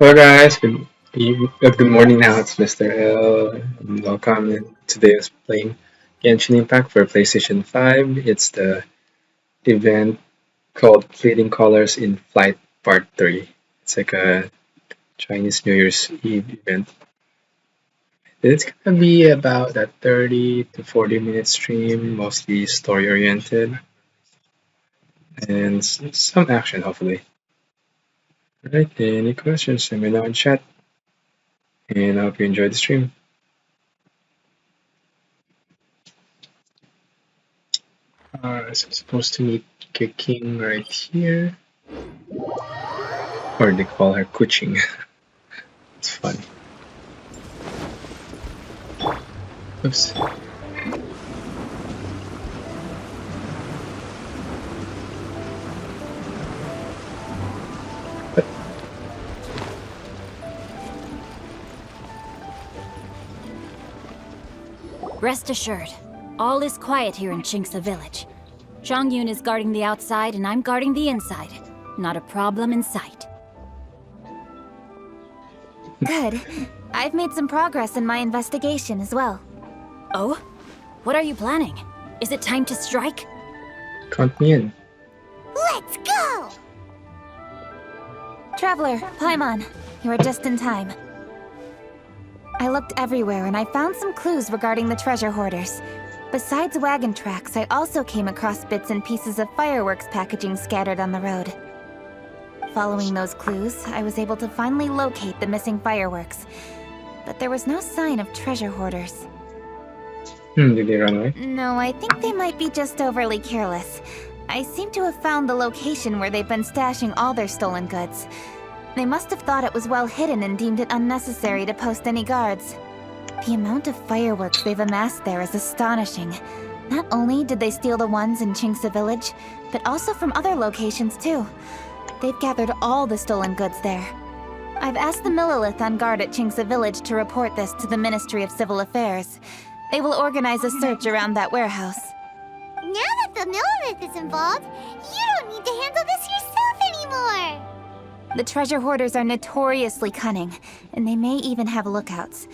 Hello guys, good morning now, it's Mr. L. And welcome. And today is playing Genshin Impact for PlayStation 5. It's the event called Fleeting Colors in Flight Part 3. It's like a Chinese New Year's Eve event. It's gonna be about a 30 to 40 minute stream, mostly story oriented, and some action hopefully. Alright, any questions? Let me know in chat, and I hope you enjoy the stream. So I'm supposed to meet King right here. Or they call her Kuching. It's funny. Oops. Rest assured, all is quiet here in Chinksa village. Zhang Yun is guarding the outside and I'm guarding the inside. Not a problem in sight. Good. I've made some progress in my investigation as well. Oh? What are you planning? Is it time to strike? Count me in. Let's go! Traveler, Paimon, you are just in time. I looked everywhere and I found some clues regarding the treasure hoarders. Besides wagon tracks, I also came across bits and pieces of fireworks packaging scattered on the road. Following those clues, I was able to finally locate the missing fireworks. But there was no sign of treasure hoarders. Did they run away? No, I think they might be just overly careless. I seem to have found the location where they've been stashing all their stolen goods. They must have thought it was well hidden and deemed it unnecessary to post any guards. The amount of fireworks they've amassed there is astonishing. Not only did they steal the ones in Chinksa village, but also from other locations too. They've gathered all the stolen goods there. I've asked the Millilith on guard at Chinksa village to report this to the Ministry of Civil Affairs. They will organize a search around that warehouse. Now that the Millilith is involved, you don't need to handle this yourself anymore! The treasure hoarders are notoriously cunning, and they may even have lookouts.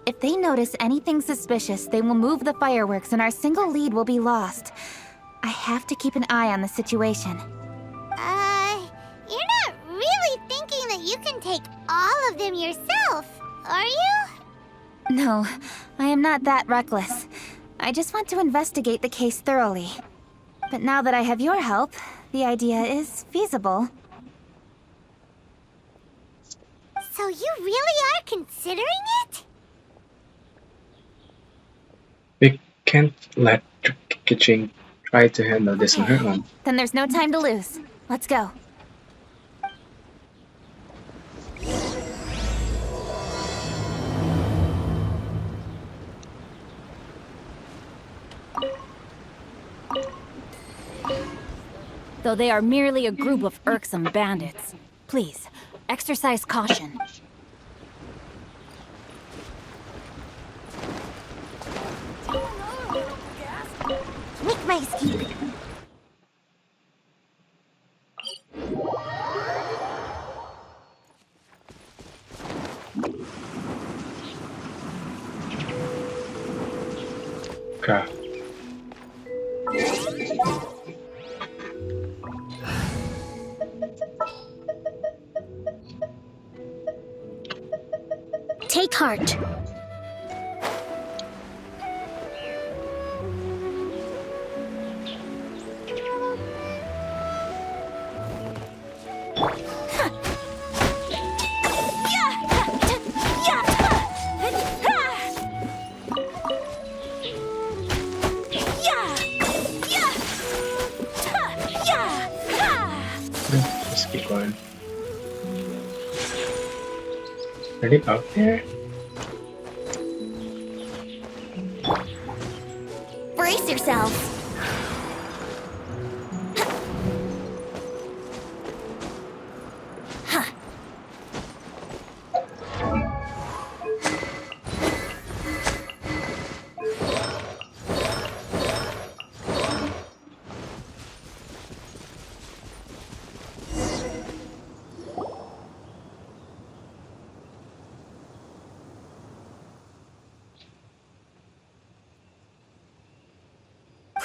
If they notice anything suspicious, they will move the fireworks and our single lead will be lost. I have to keep an eye on the situation. You're not really thinking that you can take all of them yourself, are you? No, I am not that reckless. I just want to investigate the case thoroughly. But now that I have your help, the idea is feasible. So you really are considering it? We can't let Kuching try to handle this on her own. Then there's no time to lose. Let's go. Though they are merely a group of irksome bandits. Please, exercise caution. Make my escape. Okay. Take heart. Just keep going. Are they out there? Brace yourselves.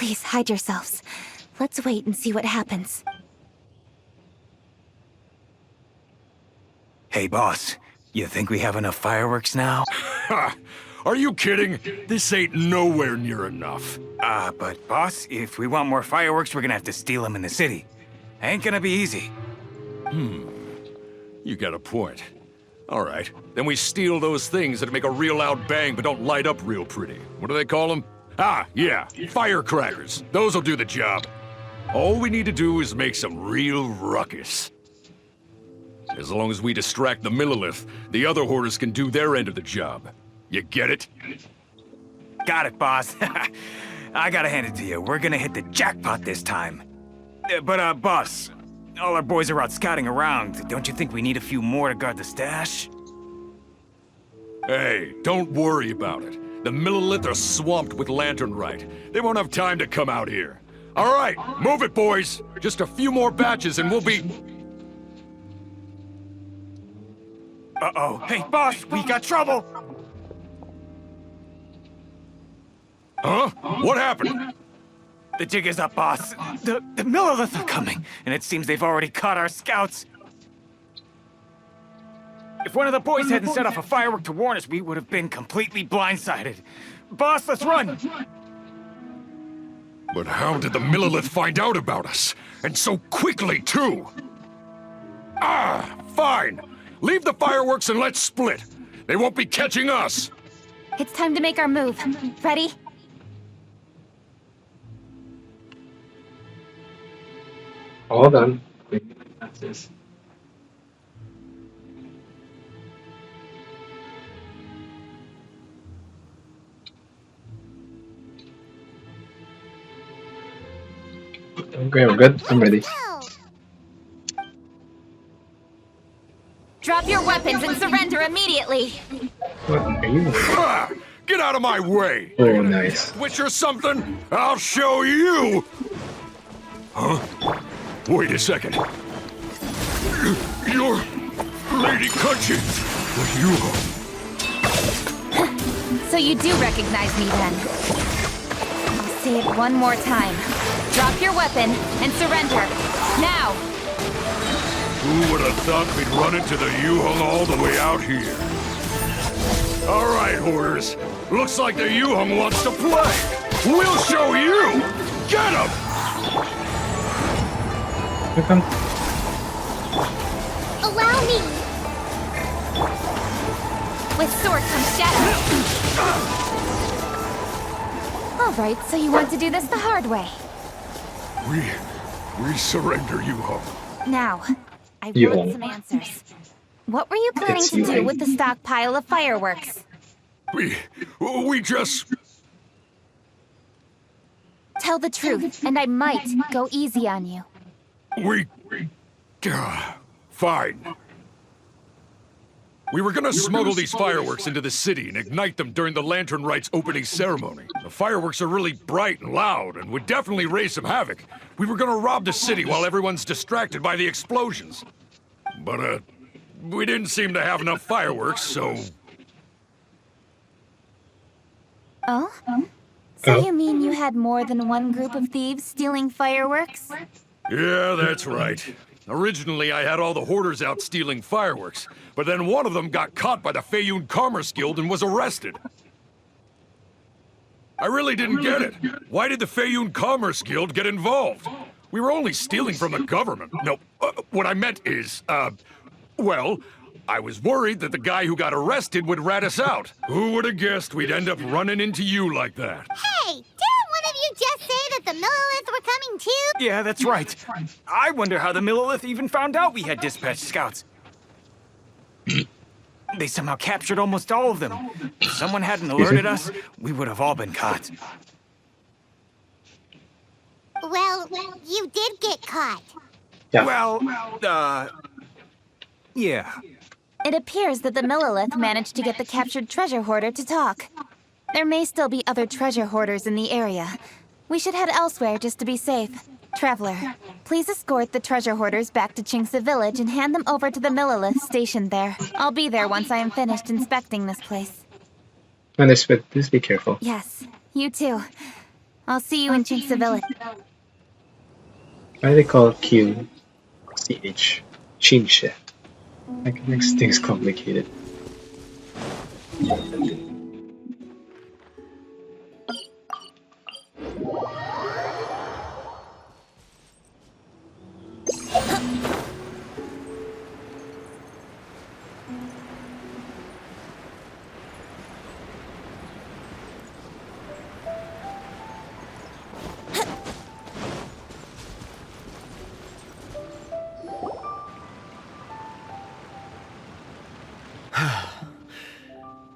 Please, hide yourselves. Let's wait and see what happens. Hey, boss. You think we have enough fireworks now? Ha! Are you kidding? This ain't nowhere near enough. But boss, if we want more fireworks, we're gonna have to steal them in the city. Ain't gonna be easy. You got a point. All right, then we steal those things that make a real loud bang but don't light up real pretty. What do they call them? Ah, yeah, firecrackers. Those'll do the job. All we need to do is make some real ruckus. As long as we distract the Millilith, the other hoarders can do their end of the job. You get it? Got it, boss. I gotta hand it to you. We're gonna hit the jackpot this time. But, boss, all our boys are out scouting around. Don't you think we need a few more to guard the stash? Hey, don't worry about it. The Millilith are swamped with lanternite. They won't have time to come out here. All right, move it, boys. Just a few more batches and we'll be... Uh-oh. Hey, boss, we got trouble! Huh? What happened? The jig is up, boss. The Millilith are coming, and it seems they've already caught our scouts. If one of the boys hadn't set off a firework to warn us, we would have been completely blindsided. Boss, let's run! But how did the Millilith find out about us? And so quickly, too? Ah, fine. Leave the fireworks and let's split. They won't be catching us. It's time to make our move. Ready? All done. That's this. Okay, we're good. I'm ready. Go! Drop your weapons and surrender immediately. What are you? Ah, get out of my way. Oh, nice. Witch or something? I'll show you. Huh? Wait a second. You're Lady Cutchin. You. So you do recognize me then? I'll say it one more time. Drop your weapon and surrender. Now! Who would have thought we'd run into the Yuhong all the way out here? All right, hoarders. Looks like the Yuhong wants to play. We'll show you. Get him! Here come. Allow me! With sword comes shadow. Alright, so you want to do this the hard way. We surrender, Yuhong. Now, I You want won't. some answers. What were you planning It's to you, do right? with the stockpile of fireworks? We just... Tell the truth, and I might go easy on you. We... Fine. We were gonna smuggle these fireworks into the city and ignite them during the Lantern Rite's opening ceremony. The fireworks are really bright and loud and would definitely raise some havoc. We were gonna rob the city while everyone's distracted by the explosions. But, we didn't seem to have enough fireworks, so... Oh? So Oh. you mean you had more than one group of thieves stealing fireworks? Yeah, that's right. Originally, I had all the hoarders out stealing fireworks, but then one of them got caught by the Feiyun Commerce Guild and was arrested. I really didn't get it. Why did the Feiyun Commerce Guild get involved? We were only stealing from the government. No, what I meant is, well, I was worried that the guy who got arrested would rat us out. Who would have guessed we'd end up running into you like that? Hey, didn't one of you just say that the Millilith were coming too? Yeah, that's right. I wonder how the Millilith even found out we had dispatched scouts. They somehow captured almost all of them. If someone hadn't alerted us, we would have all been caught. Well, you did get caught. Yeah. Well, yeah. It appears that the Millilith managed to get the captured treasure hoarder to talk. There may still be other treasure hoarders in the area. We should head elsewhere just to be safe. Traveler, please escort the treasure hoarders back to Chingsa Village and hand them over to the Millilith stationed there. I'll be there once I am finished inspecting this place. Understood. Please be careful. Yes, you too. I'll see you in Chinxa Village. Why do they call it Q? CH. Chinshe. Like, makes things complicated.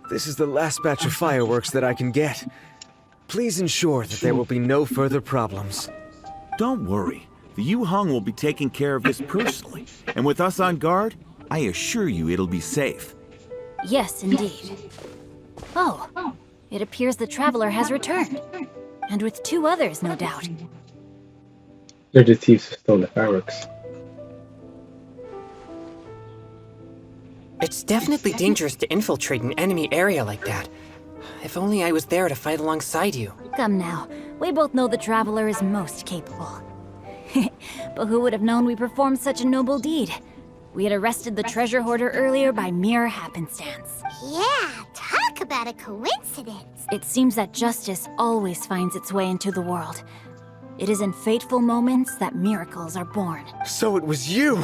This is the last batch of fireworks that I can get. Please ensure that there will be no further problems. Don't worry. The Yu-Hung will be taking care of this personally. And with us on guard, I assure you it'll be safe. Yes, indeed. Oh, it appears the Traveler has returned. And with 2 others, no doubt. They're the thieves who stole the fireworks. It's definitely dangerous to infiltrate an enemy area like that. If only I was there to fight alongside you. Come now, we both know the Traveler is most capable. But who would have known we performed such a noble deed? We had arrested the treasure hoarder earlier by mere happenstance. Yeah, talk about a coincidence. It seems that justice always finds its way into the world. It is in fateful moments that miracles are born. So it was you!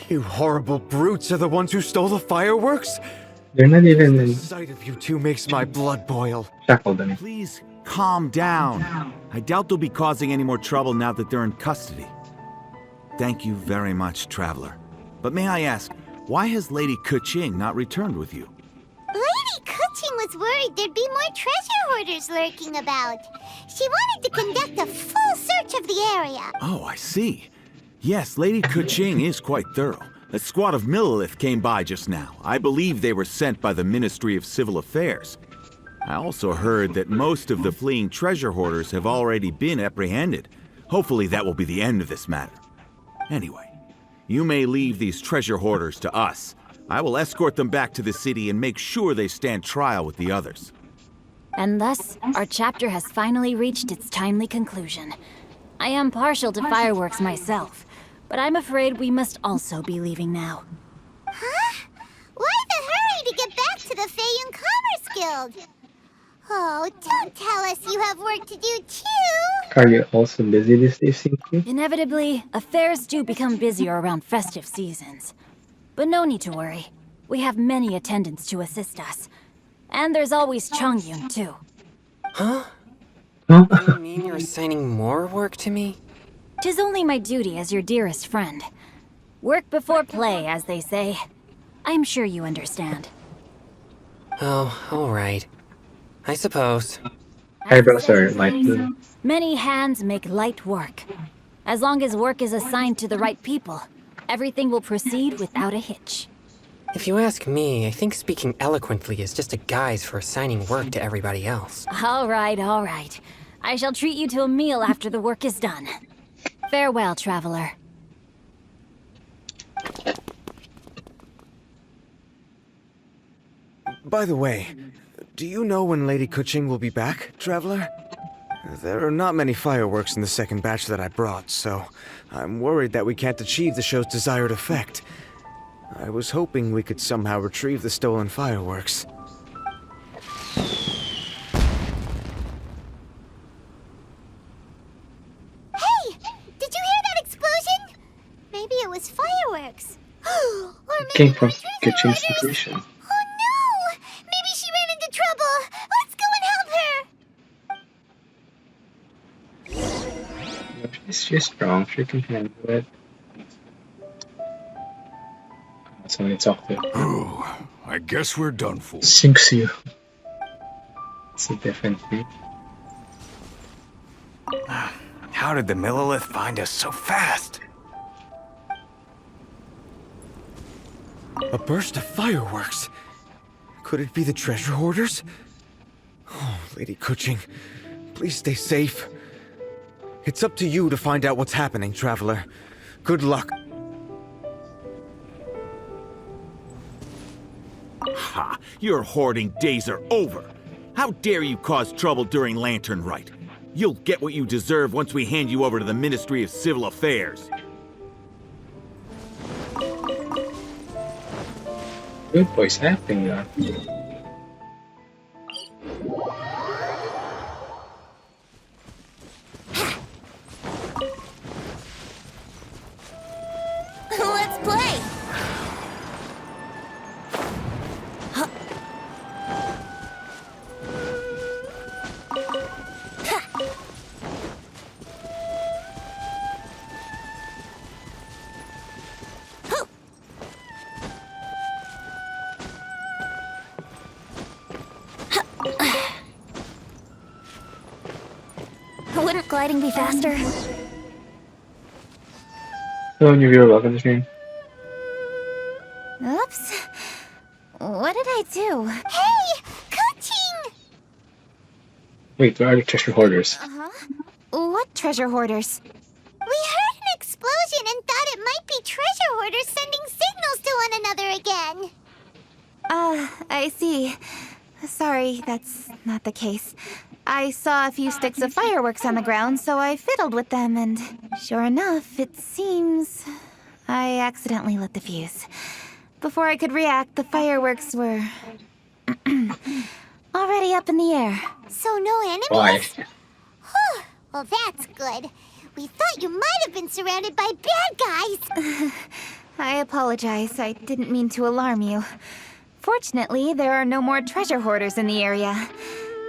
You horrible brutes are the ones who stole the fireworks? They're not even The in sight of you two makes my blood boil. shackled. I mean, Please, calm down. I doubt they'll be causing any more trouble now that they're in custody. Thank you very much, Traveler. But may I ask, why has Lady Keqing not returned with you? Lady Kuching was worried there'd be more treasure hoarders lurking about. She wanted to conduct a full search of the area. Oh, I see. Yes, Lady Keqing is quite thorough. A squad of Millilith came by just now. I believe they were sent by the Ministry of Civil Affairs. I also heard that most of the fleeing treasure hoarders have already been apprehended. Hopefully that will be the end of this matter. Anyway, you may leave these treasure hoarders to us. I will escort them back to the city and make sure they stand trial with the others. And thus, our chapter has finally reached its timely conclusion. I am partial to fireworks myself, but I'm afraid we must also be leaving now. Huh? Why the hurry to get back to the Feiyun Commerce Guild? Oh, don't tell us you have work to do too! are you also busy these days, Sinky? Inevitably, affairs do become busier around festive seasons. But no need to worry. We have many attendants to assist us. And there's always Chongyun, too. Huh? Huh? You mean you're assigning more work to me? 'Tis only my duty as your dearest friend. Work before play, as they say. I'm sure you understand. Oh, alright. I suppose. Eyebrows are light blue. Many hands make light work. As long as work is assigned to the right people, everything will proceed without a hitch. If you ask me, I think speaking eloquently is just a guise for assigning work to everybody else. All right, all right. I shall treat you to a meal after the work is done. Farewell, traveler. By the way, do you know when Lady Keqing will be back, Traveler? There are not many fireworks in the second batch that I brought, so I'm worried that we can't achieve the show's desired effect. I was hoping we could somehow retrieve the stolen fireworks. Hey! Did you hear that explosion? Maybe it was fireworks. Or maybe Came from more treasure Keqing's hoarders. situation. Oh no! Maybe she ran into trouble. Let's go and help her. She's strong. She can handle it. Somebody talk to. Ooh, I guess we're done for. Sinks you. It's a different thing. How did the Millilith find us so fast? A burst of fireworks! Could it be the treasure hoarders? Oh, Lady Keqing, please stay safe. It's up to you to find out what's happening, Traveler. Good luck. Ha! Your hoarding days are over. How dare you cause trouble during Lantern Rite? You'll get what you deserve once we hand you over to the Ministry of Civil Affairs. Good voice acting though. Let's play! Wouldn't gliding be faster? Hello, new viewer, welcome to the stream. Oops. What did I do? Hey! Coaching! Wait, where are the treasure hoarders? Uh-huh. What treasure hoarders? We heard an explosion and thought it might be treasure hoarders sending signals to one another again. I see. Sorry, that's not the case. I saw a few sticks of fireworks on the ground, so I fiddled with them, and sure enough, it seems I accidentally lit the fuse. Before I could react, the fireworks were already up in the air. So no enemies? Why? Whew. Well, that's good. We thought you might have been surrounded by bad guys. I apologize. I didn't mean to alarm you. Fortunately, there are no more treasure hoarders in the area.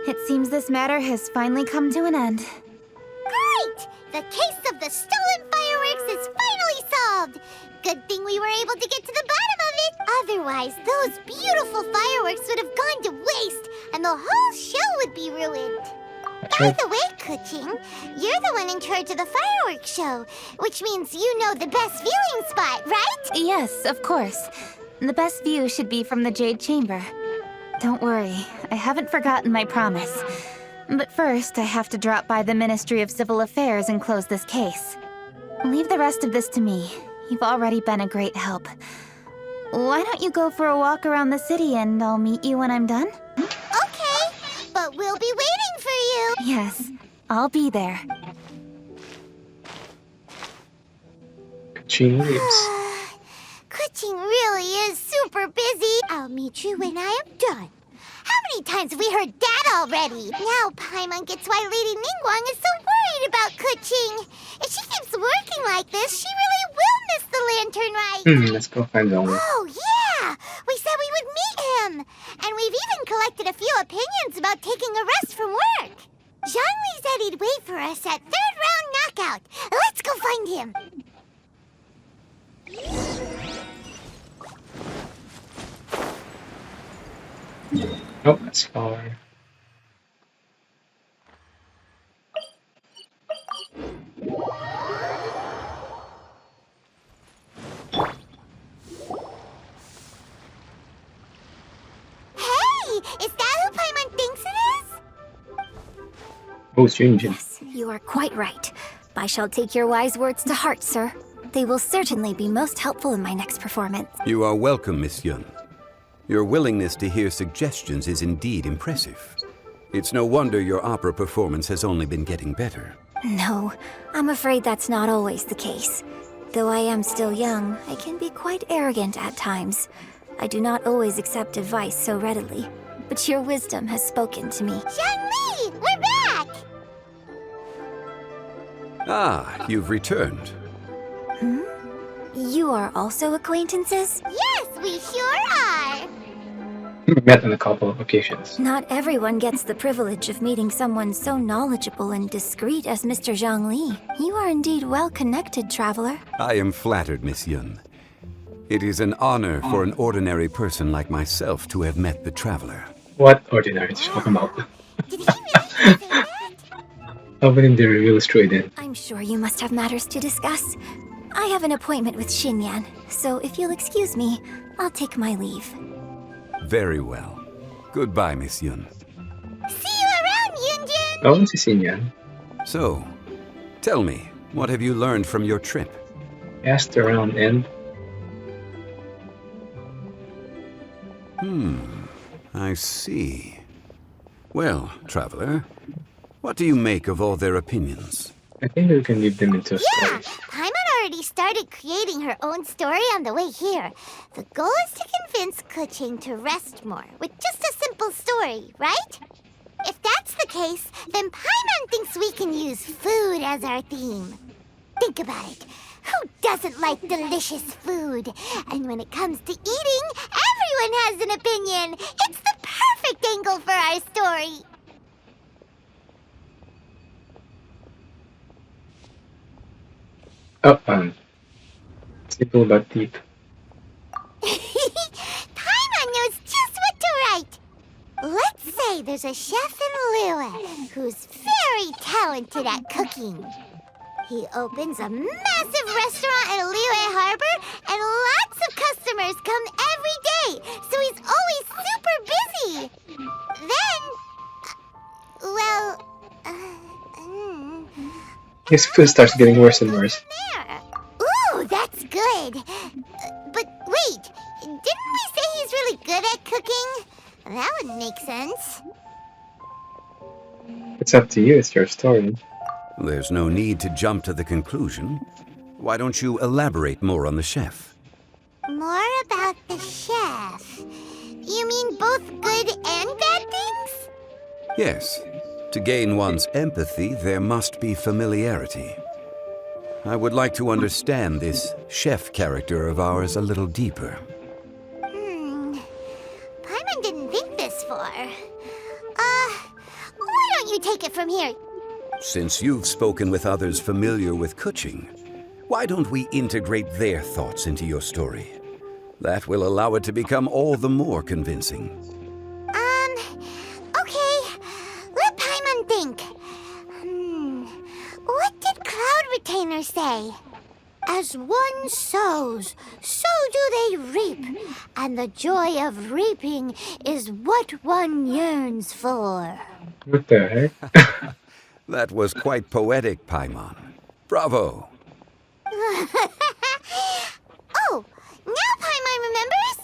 It seems this matter has finally come to an end. Great! The case of the stolen fireworks is finally solved. Good thing we were able to get to the bottom of it. Otherwise, those beautiful fireworks would have gone to waste, and the whole show would be ruined. By the way, Kuching, you're the one in charge of the fireworks show, which means you know the best viewing spot, right? Yes, of course. The best view should be from the Jade Chamber. Don't worry, I haven't forgotten my promise. But first, I have to drop by the Ministry of Civil Affairs and close this case. Leave the rest of this to me. You've already been a great help. Why don't you go for a walk around the city and I'll meet you when I'm done? Okay, but we'll be waiting for you. Yes, I'll be there. She leaves. Kuching really is super busy. I'll meet you when I am done. How many times have we heard that already? Now Paimon gets why Lady Ningguang is so worried about Kuching. If she keeps working like this, she really will miss the lantern rite. Let's go find Zhongli. Oh, yeah! We said we would meet him! And we've even collected a few opinions about taking a rest from work. Zhongli said he'd wait for us at third round knockout. Let's go find him. Oh, that's far. Hey! Is that who Paimon thinks it is? Oh, Junjin. Yes, you are quite right. I shall take your wise words to heart, sir. They will certainly be most helpful in my next performance. You are welcome, Miss Yun. Your willingness to hear suggestions is indeed impressive. It's no wonder your opera performance has only been getting better. No, I'm afraid that's not always the case. Though I am still young, I can be quite arrogant at times. I do not always accept advice so readily, but your wisdom has spoken to me. Zhongli! We're back! Ah, you've returned. You are also acquaintances? Yes, we sure are! We met on a couple of occasions. Not everyone gets the privilege of meeting someone so knowledgeable and discreet as Mr. Zhang Li. You are indeed well-connected, traveler. I am flattered, Miss Yun. It is an honor for an ordinary person like myself to have met the traveler. What ordinary to talk about? Did he really say that? Opening the reveal straight in. I'm sure you must have matters to discuss. I have an appointment with Xinyan, so if you'll excuse me, I'll take my leave. Very well. Goodbye, Miss Yun. See you around, Yunjin! Oh, this is Xinyan. So, tell me, what have you learned from your trip? Asked around and I see. Well, traveler, What do you make of all their opinions? I think we can leave them into a Yeah, story. Paimon already started creating her own story on the way here. The goal is to convince Kuching to rest more with just a simple story, right? If that's the case, then Paimon thinks we can use food as our theme. Think about it. Who doesn't like delicious food? And when it comes to eating, everyone has an opinion. It's the perfect angle for our story. Oh, simple but deep. Paimon knows just what to write. Let's say there's a chef in Liyue who's very talented at cooking. He opens a massive restaurant in Liyue Harbor, and lots of customers come every day, so he's always super busy. Then, His food starts getting worse and worse. there. Ooh, that's good. But wait, didn't we say he's really good at cooking? That would make sense. It's up to you, it's your story. There's no need to jump to the conclusion. Why don't you elaborate more on the chef? More about the chef. You mean both good and bad things? Yes. To gain one's empathy, there must be familiarity. I would like to understand this chef character of ours a little deeper. Paimon didn't think this far. Why don't you take it from here? Since you've spoken with others familiar with Kuching, why don't we integrate their thoughts into your story? That will allow it to become all the more convincing. Okay. Let Paimon think. What did Cloud Retainer say? As one sows, so do they reap. And the joy of reaping is what one yearns for. What the heck? That was quite poetic, Paimon. Bravo! Oh, now Paimon remembers?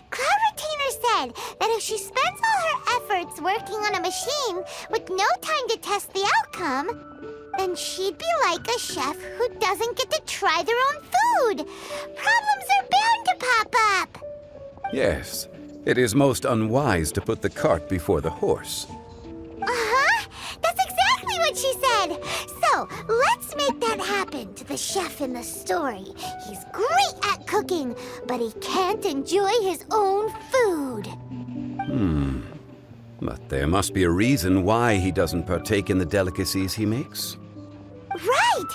Cloud Retainer said that if she spends all her efforts working on a machine with no time to test the outcome, then she'd be like a chef who doesn't get to try their own food. Problems are bound to pop up. Yes, it is most unwise to put the cart before the horse. Uh-huh. That's exactly what she said. So, let's make that happen to the chef in the story. He's great at cooking, but he can't enjoy his own food. But there must be a reason why he doesn't partake in the delicacies he makes. Right!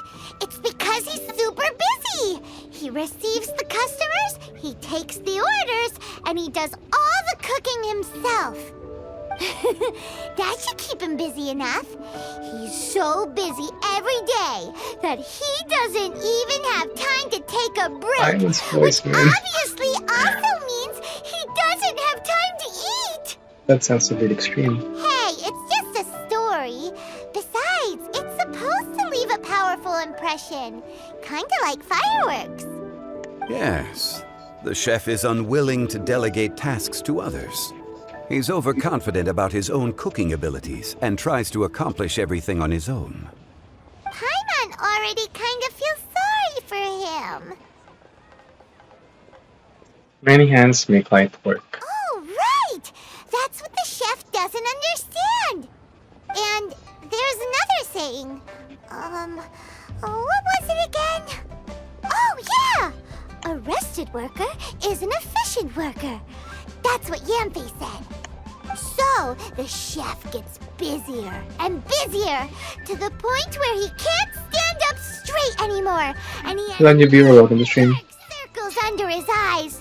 It's because he's super busy. He receives the customers, he takes the orders, and he does all the cooking himself. That should keep him busy enough. He's so busy every day that he doesn't even have time to take a break. Paimon's voice, man. Obviously also means he doesn't have time to eat. That sounds a bit extreme. Hey, it's just a story. Besides, it's supposed to leave a powerful impression. Kinda like fireworks. Yes, the chef is unwilling to delegate tasks to others. He's overconfident about his own cooking abilities and tries to accomplish everything on his own. Paimon already kind of feels sorry for him. Many hands make light work. Oh, right! That's what the chef doesn't understand. And there's another saying. What was it again? Oh, yeah! A rested worker is an efficient worker. That's what Yamfe said. So, the chef gets busier and busier to the point where he can't stand up straight anymore. And he Len, you be welcome to stream. dark circles under his eyes.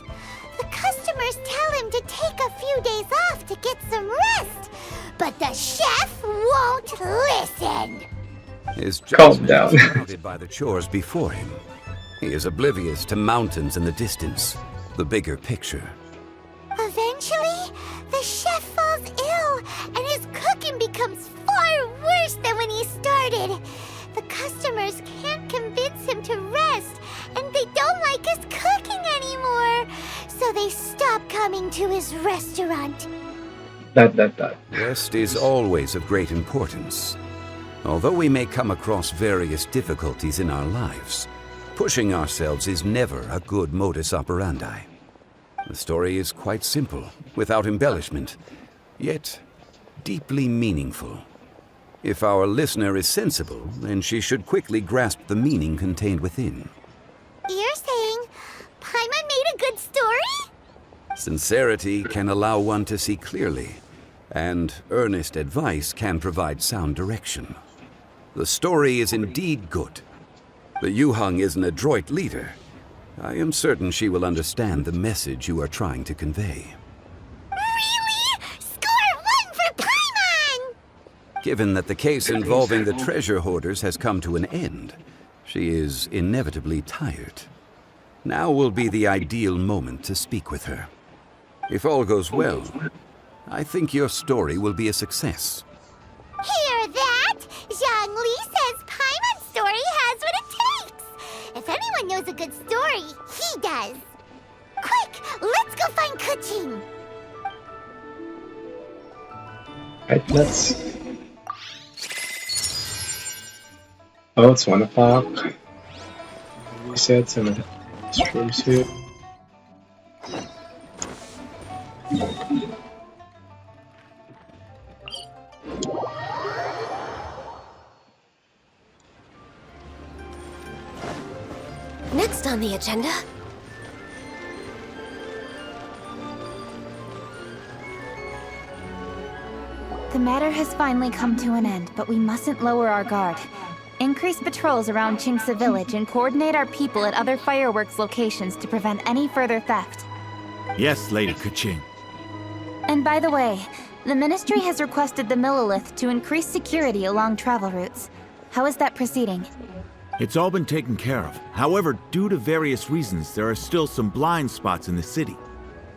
The customers tell him to take a few days off to get some rest. But the chef won't listen. His Calm judgment down. is clouded by the chores before him. He is oblivious to mountains in the distance, the bigger picture. Eventually, the chef falls ill, and his cooking becomes far worse than when he started. The customers can't convince him to rest, and they don't like his cooking anymore. So they stop coming to his restaurant. That. Rest is always of great importance. Although we may come across various difficulties in our lives, pushing ourselves is never a good modus operandi. The story is quite simple, without embellishment, yet deeply meaningful. If our listener is sensible, then she should quickly grasp the meaning contained within. You're saying Paimon made a good story? Sincerity can allow one to see clearly, and earnest advice can provide sound direction. The story is indeed good. The Yuhang is an adroit leader. I am certain she will understand the message you are trying to convey. Really? Score 1 for Paimon! Given that the case involving the treasure hoarders has come to an end, she is inevitably tired. Now will be the ideal moment to speak with her. If all goes well, I think your story will be a success. Hear that? Zhang Li says Paimon's story has what it takes. If anyone knows a good story, he does. Quick, let's go find Kuching. Right, let's. Oh, it's 1 o'clock. Reset some of the streams here. Next on the agenda. The matter has finally come to an end, but we mustn't lower our guard. Increase patrols around Qingce Village and coordinate our people at other fireworks locations to prevent any further theft. Yes, Lady Kuching. And by the way, the Ministry has requested the Millilith to increase security along travel routes. How is that proceeding? It's all been taken care of. However, due to various reasons, there are still some blind spots in the city.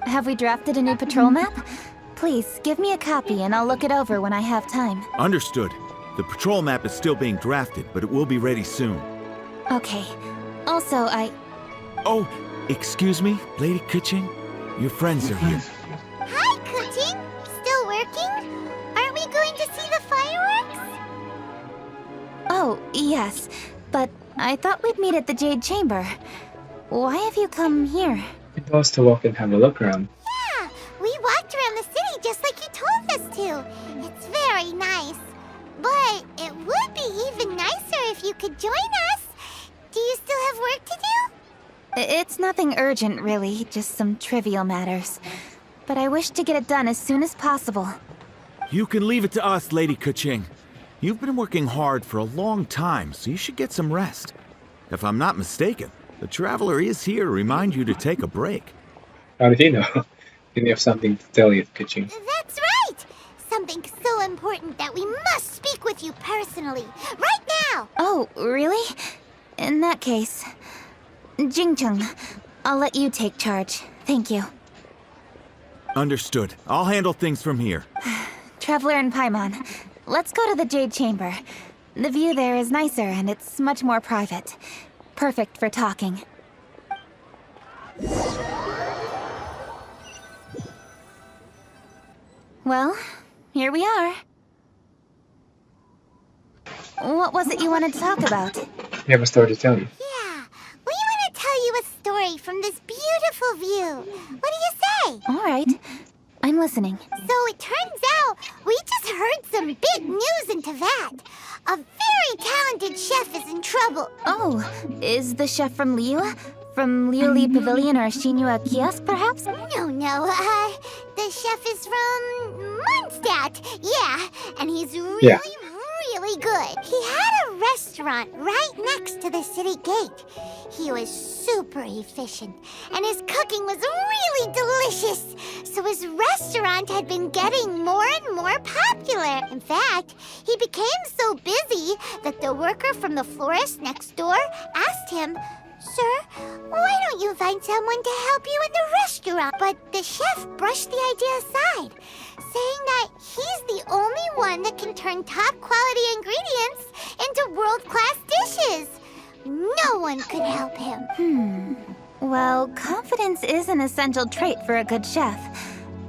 Have we drafted a new patrol map? Please, give me a copy and I'll look it over when I have time. Understood. The patrol map is still being drafted, but it will be ready soon. Okay. Also, Oh, excuse me, Lady Kuching? Your friends are here. Hi, Kuching. Still working? Aren't we going to see the fireworks? Oh, yes. But I thought we'd meet at the Jade Chamber. Why have you come here? It was to walk and have a look around. Yeah, we walked around the city just like you told us to. It's very nice. But it would be even nicer if you could join us. Do you still have work to do? It's nothing urgent, really. Just some trivial matters. But I wish to get it done as soon as possible. You can leave it to us, Lady Kuching. You've been working hard for a long time, so you should get some rest. If I'm not mistaken, the Traveler is here to remind you to take a break. How did he know? Didn't he have something to tell you, Kuching? That's right! Something so important that we must speak with you personally. Right now! Oh, really? In that case... Jingcheng, I'll let you take charge. Thank you. Understood. I'll handle things from here. Traveler and Paimon, let's go to the Jade Chamber. The view there is nicer and it's much more private. Perfect for talking. Well, here we are. What was it you wanted to talk about? You have a story to tell you. Yeah, we want to tell you a story from this beautiful view. What do you say? All right, I'm listening. So it turns out we just heard some big news in Teyvat. A very talented chef is in trouble. Oh, is the chef from Liu? From Liuli Pavilion or Shinua Kiosk, perhaps? No, the chef is from Mondstadt. Yeah, and he's really good. He had a restaurant right next to the city gate. He was super efficient, and his cooking was really delicious. So his restaurant had been getting more and more popular. In fact, he became so busy that the worker from the florist next door asked him, "Sir, why don't you find someone to help you in the restaurant?" But the chef brushed the idea aside, saying that he's the only one that can turn top-quality ingredients into world-class dishes. No one could help him. Well, confidence is an essential trait for a good chef.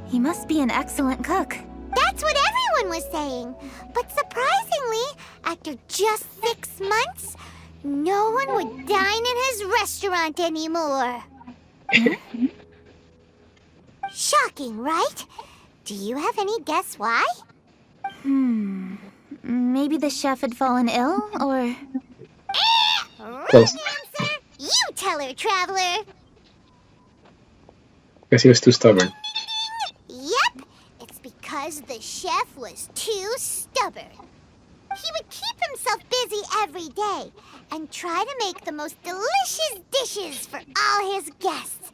He must be an excellent cook. That's what everyone was saying. But surprisingly, after just 6 months, no one would dine in his restaurant anymore. Shocking, right? Do you have any guess why? Maybe the chef had fallen ill, or... Wrong Close. answer! You tell her, Traveler! Guess he was too stubborn. Yep, it's because the chef was too stubborn. He would keep himself busy every day and try to make the most delicious dishes for all his guests.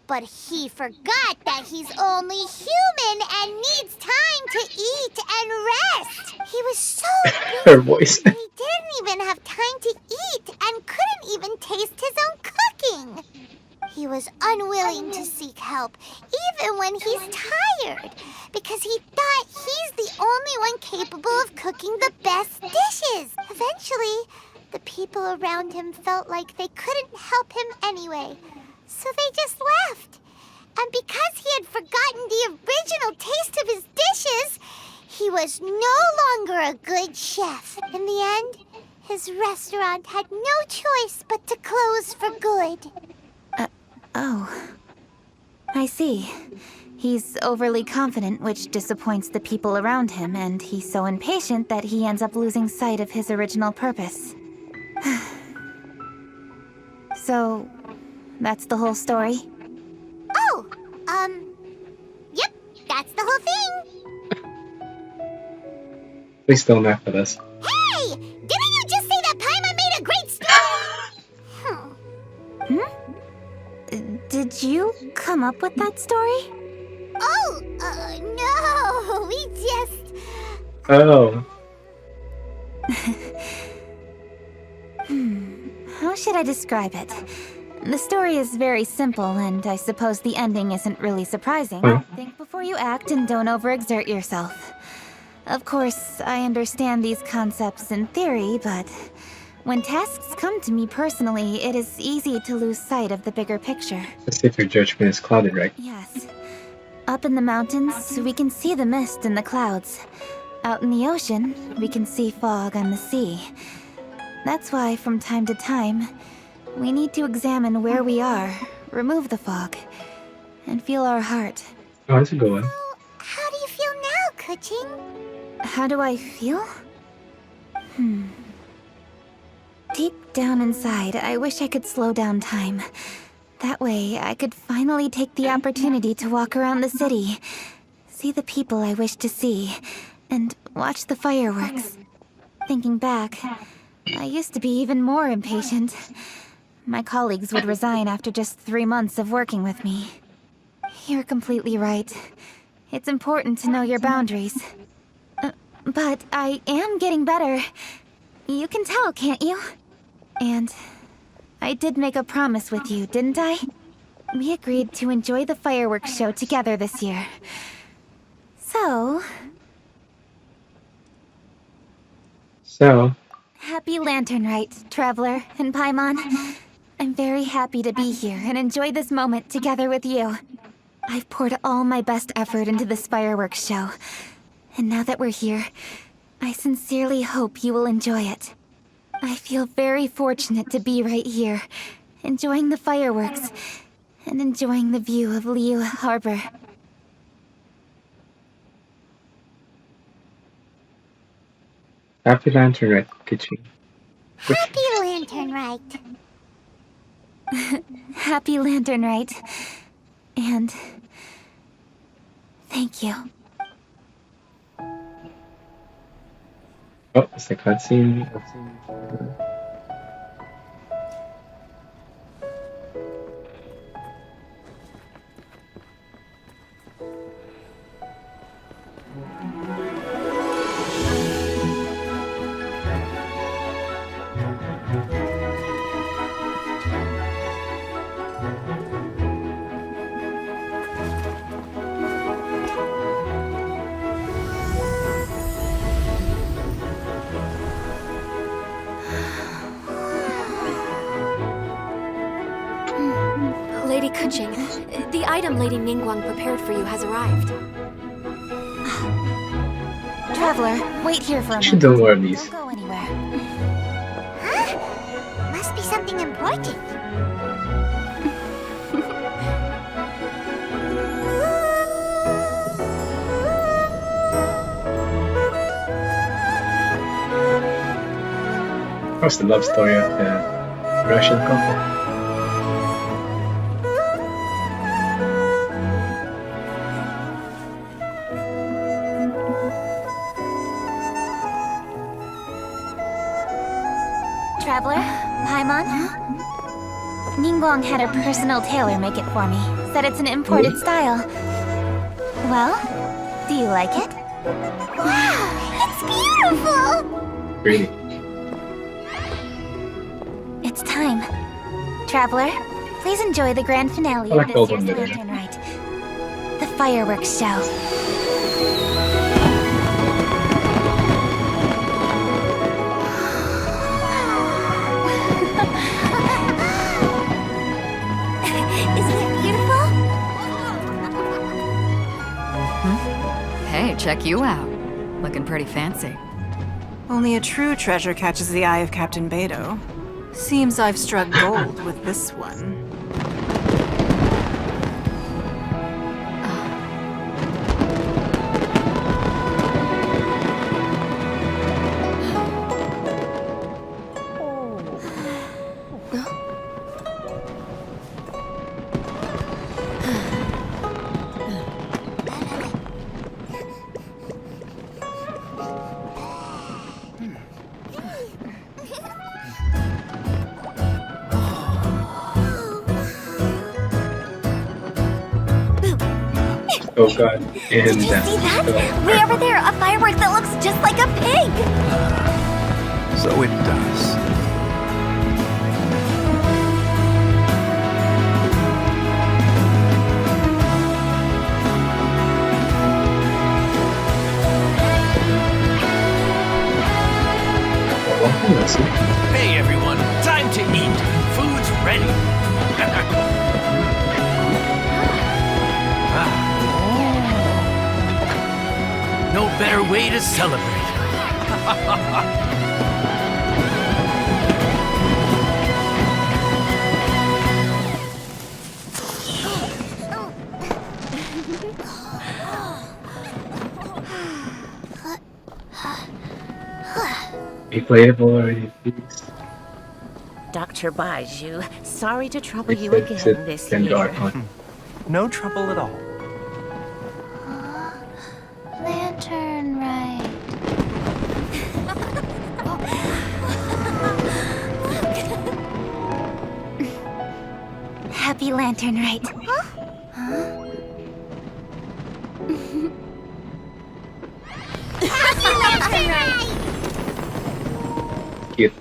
But he forgot that he's only human and needs time to eat and rest. He was so Her busy, voice. he didn't even have time to eat and couldn't even taste his own cooking. He was unwilling to seek help, even when he's tired, because he thought he's the only one capable of cooking the best dishes. Eventually, the people around him felt like they couldn't help him anyway, so they just left. And because he had forgotten the original taste of his dishes, he was no longer a good chef. In the end, his restaurant had no choice but to close for good. Oh. I see. He's overly confident, which disappoints the people around him, and he's so impatient that he ends up losing sight of his original purpose. So, that's the whole story? Oh, yep, that's the whole thing. Please don't laugh at us. Hey, didn't you just say that Paimon made a great story? Did you come up with that story? Oh, no, we just... Oh. How should I describe it? The story is very simple, and I suppose the ending isn't really surprising. Think before you act and don't overexert yourself. Of course, I understand these concepts in theory, but when tasks come to me personally, it is easy to lose sight of the bigger picture. As if your judgment is clouded, right? Yes. Up in the mountains, we can see the mist in the clouds. Out in the ocean, we can see fog on the sea. That's why, from time to time, we need to examine where we are, remove the fog, and feel our heart. Oh, that's a good one. So, how do you feel now, Kuching? How do I feel? Deep down inside, I wish I could slow down time. That way, I could finally take the opportunity to walk around the city, see the people I wish to see, and watch the fireworks. Thinking back, I used to be even more impatient. My colleagues would resign after just 3 months of working with me. You're completely right. It's important to know your boundaries. But I am getting better. You can tell, can't you? And I did make a promise with you, didn't I? We agreed to enjoy the fireworks show together this year. So... Happy Lantern Rite, Traveler and Paimon. I'm very happy to be here and enjoy this moment together with you. I've poured all my best effort into this fireworks show. And now that we're here, I sincerely hope you will enjoy it. I feel very fortunate to be right here, enjoying the fireworks, and enjoying the view of Liu Harbor. Happy Lantern Rite, Kuching. Happy Lantern Rite. Happy Lantern Rite. And... thank you. Oh, it's the cutscene. Lady Kuching, the item Lady Ningguang prepared for you has arrived. Traveler, wait here for a I should moment. do more of these. Don't go anywhere. Huh? Must be something important. What's the love story of the Russian couple? Traveler, Paimon? Ningguang had her personal tailor make it for me. Said it's an imported style. Well, do you like it? Wow, it's beautiful! Really? It's time. Traveler, please enjoy the grand finale I like of all this of year's them. Lantern Rite. The fireworks show. Isn't it beautiful? Hey, check you out. Looking pretty fancy. Only a true treasure catches the eye of Captain Beidou. Seems I've struck gold with this one. Oh god. Did And you see that? Way over there, a firework that looks just like a pig! So it does. well, let's see. Hey everyone, time to eat. Food's ready. No better way to celebrate. Be playable already, please. Dr. Baiju, sorry to trouble you Sit, again sit, this and year. dark on. No trouble at all. Lantern Rite. Happy Lantern Rite. Cute.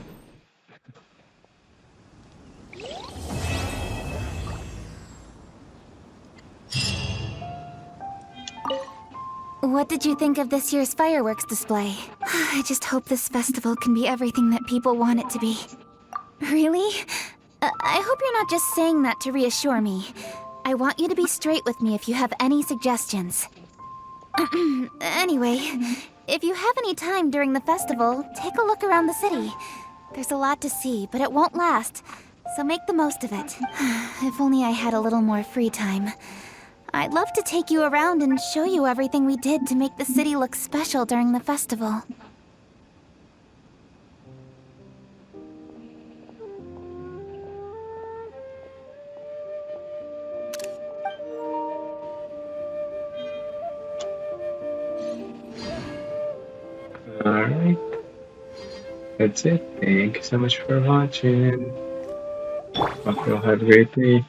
What did you think of this year's fireworks display? I just hope this festival can be everything that people want it to be. Really? I hope you're not just saying that to reassure me. I want you to be straight with me if you have any suggestions. Anyway, if you have any time during the festival, take a look around the city. There's a lot to see, but it won't last, so make the most of it. If only I had a little more free time. I'd love to take you around and show you everything we did to make the city look special during the festival. Alright. That's it. Thank you so much for watching. Hope you all have a great day.